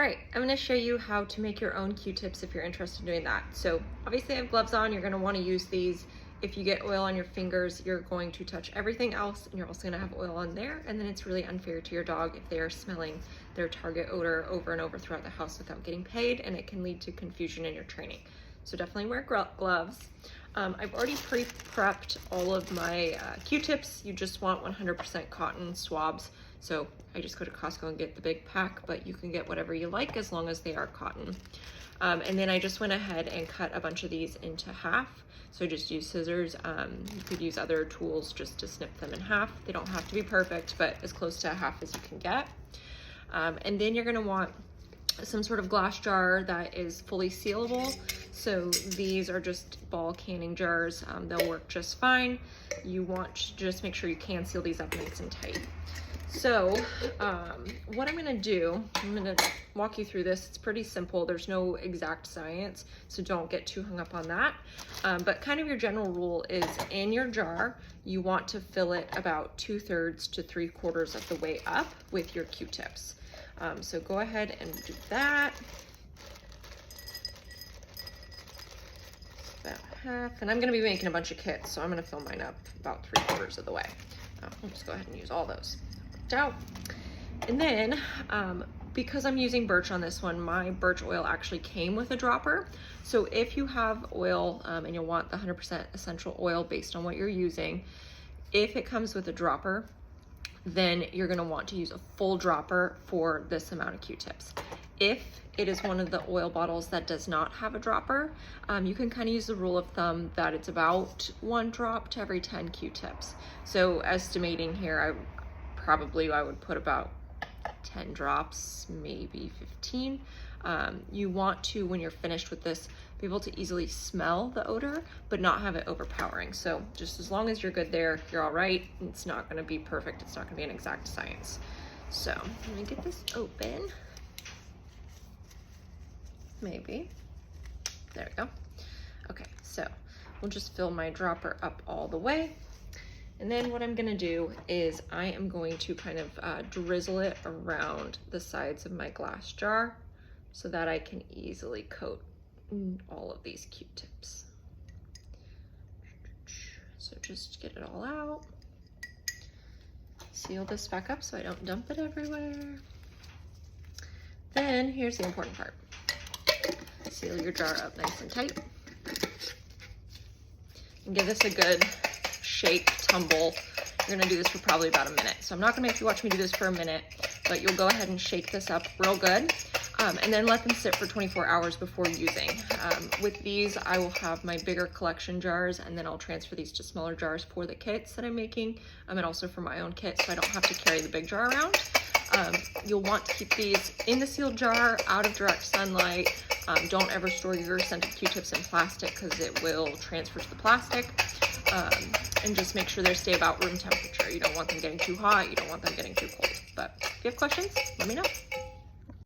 All right, I'm gonna show you how to make your own Q-tips if you're interested in doing that. So obviously I have gloves on, you're gonna wanna use these. If you get oil on your fingers, you're going to touch everything else and you're also gonna have oil on there, and then it's really unfair to your dog if they are smelling their target odor over and over throughout the house without getting paid, and it can lead to confusion in your training. So definitely wear gloves. I've already pre-prepped all of my Q-tips. You just want 100% cotton swabs. So I just go to Costco and get the big pack, but you can get whatever you like as long as they are cotton. And then I just went ahead and cut a bunch of these into half. So just use scissors. You could use other tools just to snip them in half. They don't have to be perfect, but as close to a half as you can get. And then you're gonna want some sort of glass jar that is fully sealable. So these are just ball canning jars. They'll work just fine. You want to just make sure you can seal these up nice and tight. So what I'm gonna do, I'm gonna walk you through this. It's pretty simple. There's no exact science, so don't get too hung up on that. But kind of your general rule is in your jar, you want to fill it about 2/3 to 3/4 of the way up with your Q-tips. So go ahead and do that. About half, and I'm gonna be making a bunch of kits, so I'm gonna fill mine up about 3/4 of the way. I'll just go ahead and use all those. Out. And then because I'm using birch on this one, my birch oil actually came with a dropper. So if you have oil and you'll want the 100% essential oil based on what you're using, if it comes with a dropper, then you're gonna want to use a full dropper for this amount of Q-tips. If it is one of the oil bottles that does not have a dropper, you can kind of use the rule of thumb that it's about 1 drop to every 10 Q-tips. So estimating here, I would put about 10 drops, maybe 15. You want to, when you're finished with this, be able to easily smell the odor, but not have it overpowering. So just as long as you're good there, you're all right. It's not gonna be perfect. It's not gonna be an exact science. So let me get this open. Maybe. There we go. Okay, so we'll just fill my dropper up all the way. And then what I'm gonna do is I am going to kind of drizzle it around the sides of my glass jar so that I can easily coat all of these Q-tips. So just get it all out. Seal this back up so I don't dump it everywhere. Then here's the important part. Seal your jar up nice and tight. And give this a good shake, tumble. You're gonna do this for probably about a minute. So I'm not gonna make you watch me do this for a minute, but you'll go ahead and shake this up real good. And then let them sit for 24 hours before using. With these, I will have my bigger collection jars, and then I'll transfer these to smaller jars for the kits that I'm making, and also for my own kit, so I don't have to carry the big jar around. You'll want to keep these in the sealed jar, out of direct sunlight. Don't ever store your scented Q-tips in plastic because it will transfer to the plastic. And just make sure they stay about room temperature. You don't want them getting too hot, you don't want them getting too cold. But if you have questions, let me know.